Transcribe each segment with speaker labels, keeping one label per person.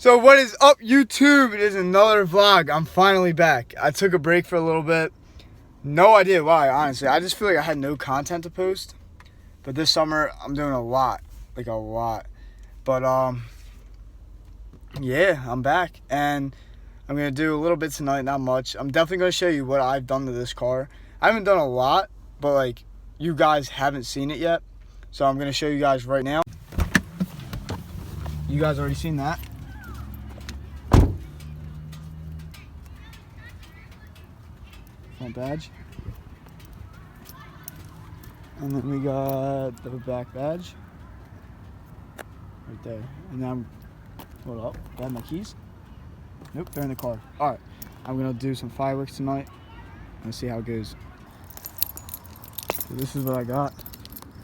Speaker 1: So what is up, YouTube? It is another vlog. I'm finally back. I took a break for a little bit. No idea why, honestly. I just feel like I had no content to post. But this summer, I'm doing a lot. Like a lot. But, yeah, I'm back. And I'm going to do a little bit tonight, not much. I'm definitely going to show you what I've done to this car. I haven't done a lot, but, like, you guys haven't seen it yet. So I'm going to show you guys right now. You guys already seen that. Front badge. And then we got the back badge. Right there. And now hold up. Do I have my keys? Nope, they're in the car. Alright. I'm gonna do some fireworks tonight. Let's see how it goes. So this is what I got.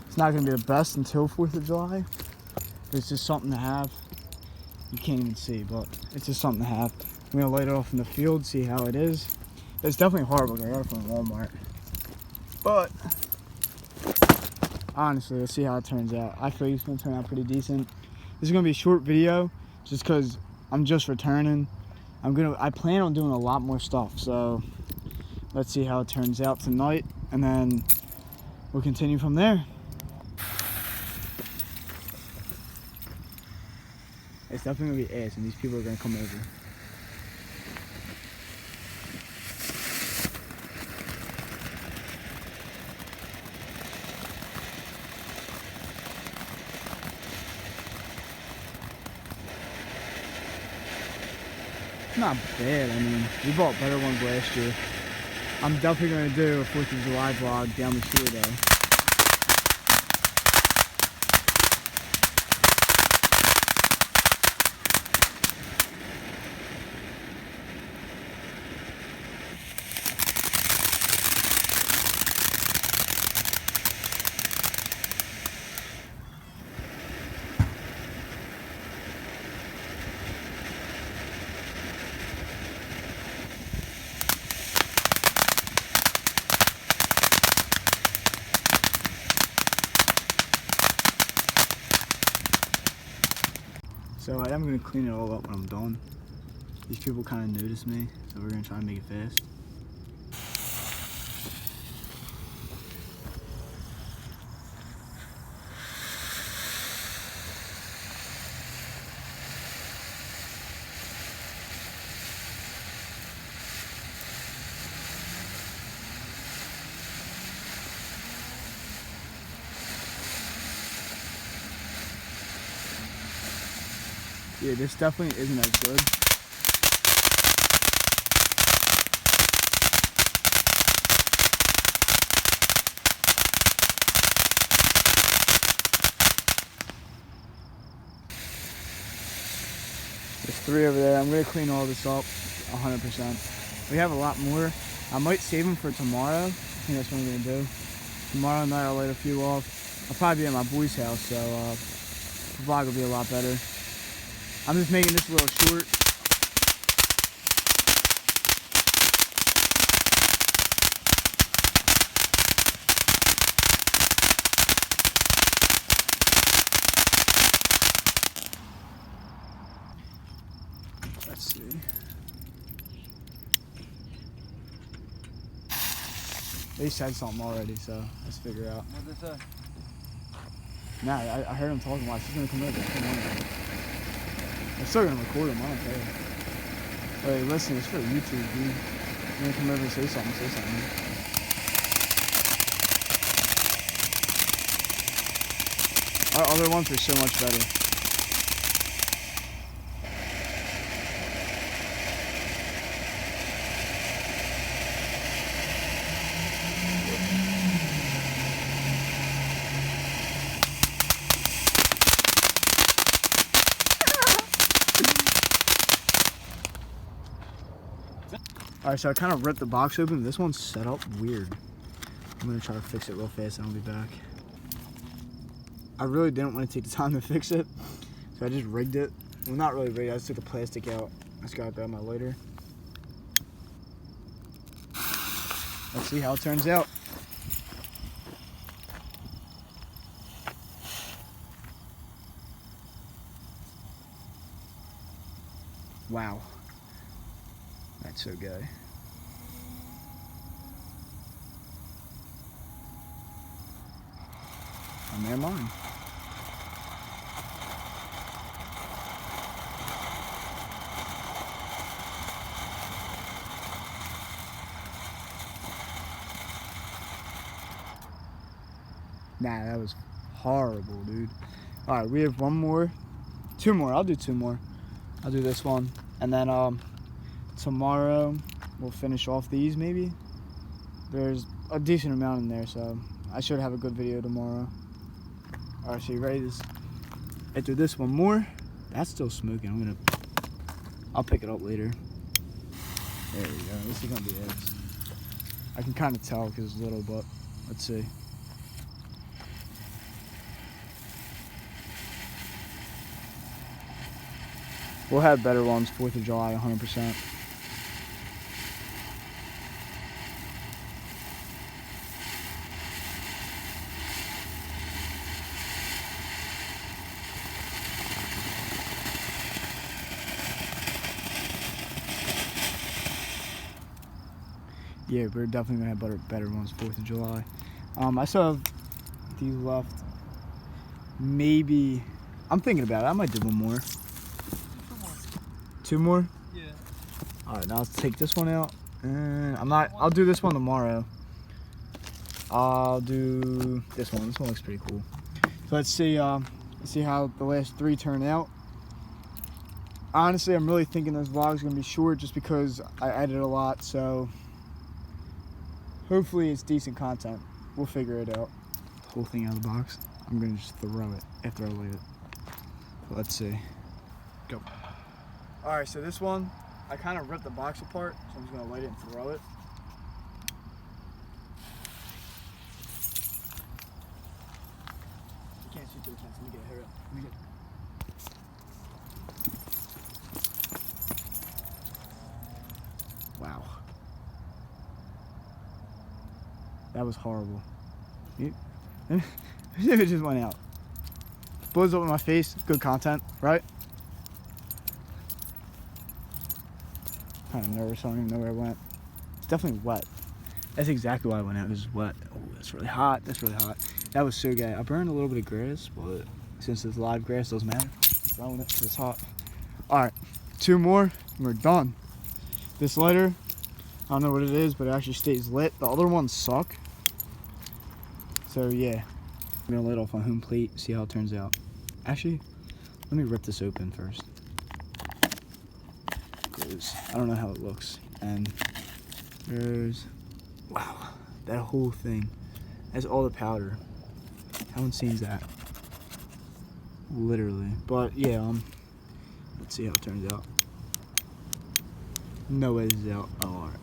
Speaker 1: It's not gonna be the best until 4th of July. But it's just something to have. You can't even see, but it's just something to have. I'm gonna light it off in the field, see how it is. It's definitely horrible. I got it from Walmart. But honestly, let's see how it turns out. I feel like it's gonna turn out pretty decent. This is gonna be a short video, just because I'm just returning. I plan on doing a lot more stuff, so let's see how it turns out tonight, and then we'll continue from there. It's definitely gonna be ass, and these people are gonna come over. Not bad. I mean, we bought better ones last year. I'm definitely going to do a 4th of July vlog down the street today. So I am going to clean it all up when I'm done. These people kind of notice me, so we're going to try and make it fast. Yeah, this definitely isn't as good. There's 3 over there. I'm going to clean all this up 100%. We have a lot more. I might save them for tomorrow. I think that's what I'm going to do. Tomorrow night I'll light a few off. I'll probably be at my boy's house, so the vlog will be a lot better. I'm just making this a little short. Let's see. They said something already, so let's figure out.
Speaker 2: What did they say?
Speaker 1: Nah, I heard him talking while she's gonna come over. I'm still gonna record him, I don't care. Hey, listen, it's for YouTube, dude. You're gonna come over and say something, say something. Our other ones were so much better. Alright, so I kind of ripped the box open. This one's set up weird. I'm going to try to fix it real fast and I'll be back. I really didn't want to take the time to fix it, so I just rigged it. Well, not really rigged, I just took the plastic out. I just got to grab my lighter. Let's see how it turns out. Wow. That's so good. I'm in mine. Nah, that was horrible, dude. All right, we have one more, two more. I'll do two more. I'll do this one, and then tomorrow we'll finish off these. Maybe there's a decent amount in there, so I should have a good video tomorrow. All right, so you ready? After this one more, that's still smoking. I'll pick it up later. There we go. This is gonna be it. I can kind of tell because it's little, but let's see. We'll have better ones 4th of July, 100%. Yeah, we're definitely gonna have better ones 4th of July. I still have these left. Maybe I'm thinking about it. I might do one more. Two more?
Speaker 2: Yeah.
Speaker 1: All right, now let's take this one out. I'll do this one tomorrow. I'll do this one. This one looks pretty cool. So let's see how the last 3 turn out. Honestly, I'm really thinking this vlog's gonna be short just because I edit a lot. So hopefully it's decent content. We'll figure it out. The whole thing out of the box. I'm gonna just throw it after I light it. So let's see. Go. All right, so this one, I kind of ripped the box apart, so I'm just gonna light it and throw it. You can't see through the fence. Let me get it. Hurry up. Let me get it. Wow. That was horrible. If it just went out. Blows up in my face. Good content, right? Kind of nervous. I don't even know where it went. It's definitely wet. That's exactly why I went out. It was wet. Oh, that's really hot. That's really hot. That was so good. I burned a little bit of grass, but since it's live grass, it doesn't matter. I'm throwing it because it's hot. All right, 2 more, and we're done. This lighter, I don't know what it is, but it actually stays lit. The other ones suck. So yeah, I'm gonna light off my home plate, see how it turns out. Actually, let me rip this open first. I don't know how it looks. And there's, wow, that whole thing. That's all the powder. How insane is that? Literally. But yeah, let's see how it turns out. No way this is out. Oh, alright.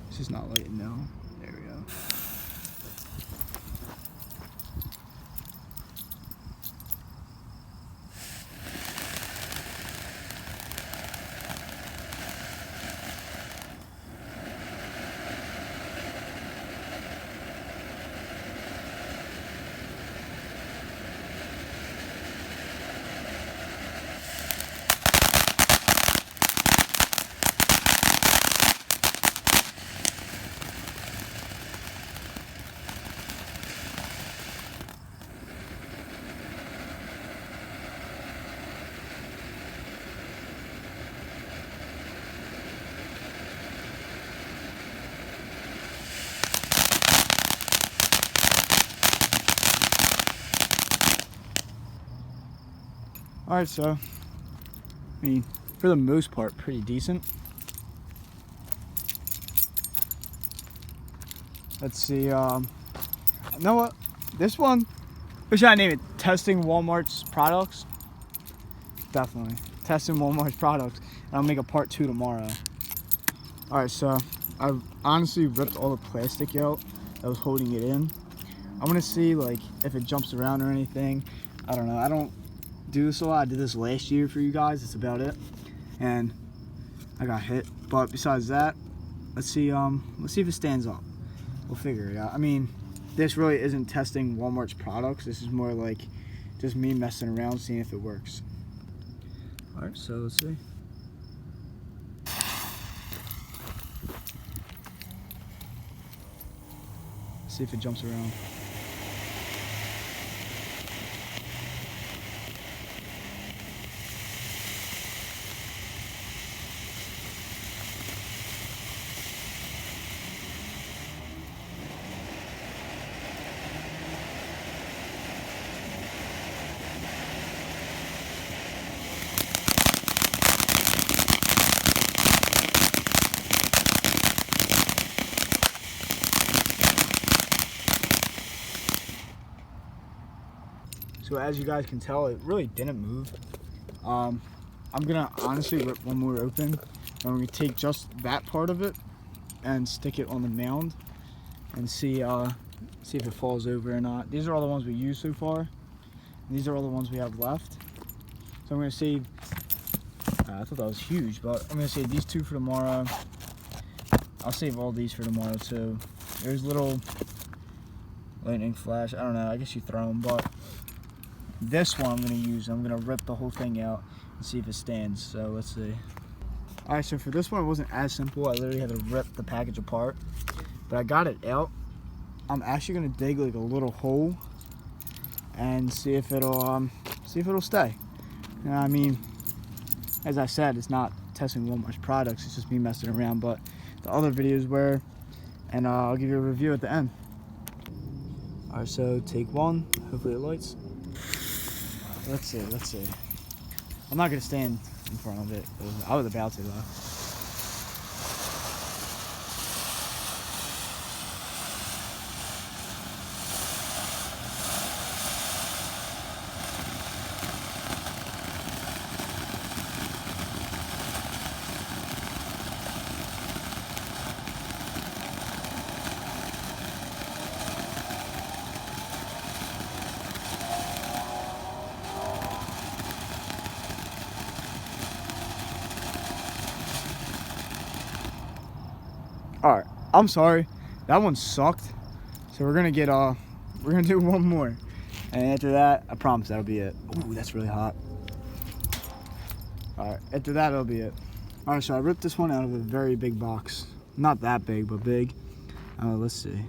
Speaker 1: It's just not lighting now. There we go. Alright, so, I mean, for the most part, pretty decent. Let's see, you know what? This one, what should I name it? Testing Walmart's products? Definitely. Testing Walmart's products. And I'll make a part 2 tomorrow. Alright, so, I've honestly ripped all the plastic out that was holding it in. I want to see, like, if it jumps around or anything. I don't know. I don't do this a lot. I did this last year for you guys. That's about it. And I got hit. But besides that, let's see if it stands up. We'll figure it out. I mean, this really isn't testing Walmart's products. This is more like just me messing around, seeing if it works. Alright, so let's see. See if it jumps around. So as you guys can tell, it really didn't move. I'm gonna honestly rip one more open, and I'm gonna take just that part of it and stick it on the mound and see if it falls over or not. These are all the ones we used so far. These are all the ones we have left. So I'm gonna save. I thought that was huge, but I'm gonna save these two for tomorrow. I'll save all these for tomorrow too. There's little lightning flash. I don't know. I guess you throw them, but this one I'm gonna use. I'm gonna rip the whole thing out and see if it stands. So let's see. All right. So for this one, it wasn't as simple. I literally had to rip the package apart, but I got it out. I'm actually gonna dig like a little hole and see if it'll stay. You know, I mean, as I said, it's not testing Walmart's products. It's just me messing around. But the other videos were, and I'll give you a review at the end. All right. So take one. Hopefully it lights. Let's see. I'm not gonna stand in front of it. I was about to though. All right, I'm sorry, that one sucked. So we're gonna do one more, and after that, I promise that'll be it. Ooh, that's really hot. All right, after that, that'll be it. All right, so I ripped this one out of a very big box. Not that big, but big. Let's see.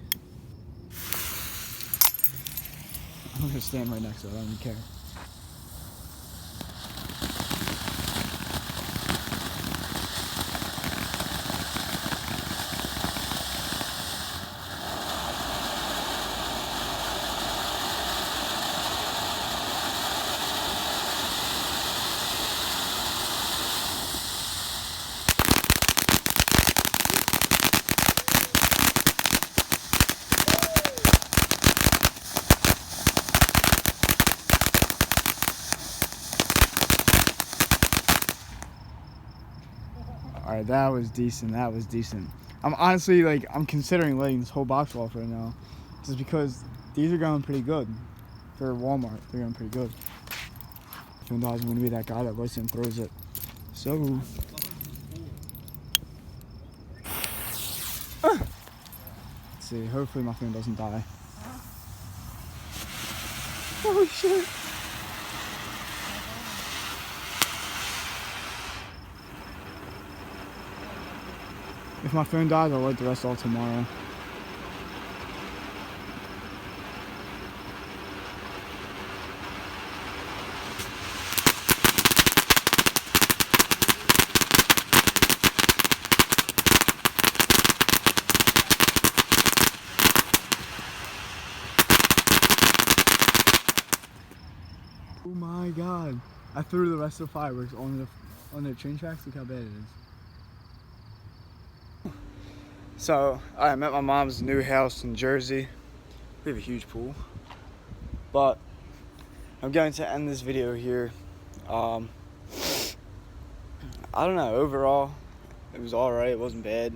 Speaker 1: I'm gonna stand right next to it. I don't even care. All right, that was decent. I'm honestly I'm considering letting this whole box off right now, just because these are going pretty good for Walmart. They're going pretty good. If I'm gonna be that guy that lights it and throws it. So let's see. Hopefully my phone doesn't die. Oh shit. If my phone dies, I'll light the rest all tomorrow. Oh my god. I threw the rest of the fireworks on the train tracks. Look how bad it is. So I'm at my mom's new house in Jersey. We have a huge pool. But I'm going to end this video here. I don't know, overall it was alright, it wasn't bad.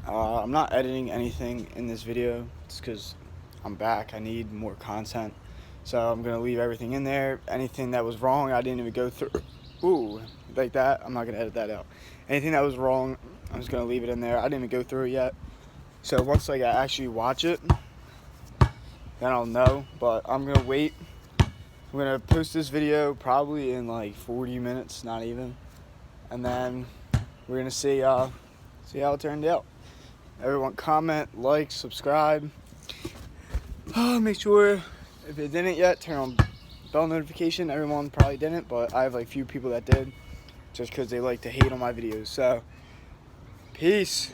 Speaker 1: I'm not editing anything in this video just because I'm back. I need more content. So I'm gonna leave everything in there. Anything that was wrong, I didn't even go through. Ooh, like that, I'm not gonna edit that out. Anything that was wrong, I'm just gonna leave it in there. I didn't even go through it yet. So once I actually watch it, then I'll know. But I'm gonna wait I'm gonna post this video probably in like 40 minutes, not even, and then we're gonna see how it turned out. Everyone comment, like, subscribe. Make sure, if you didn't yet, turn on bell notification. Everyone probably didn't, but I have like a few people that did, just because they like to hate on my videos. So, peace.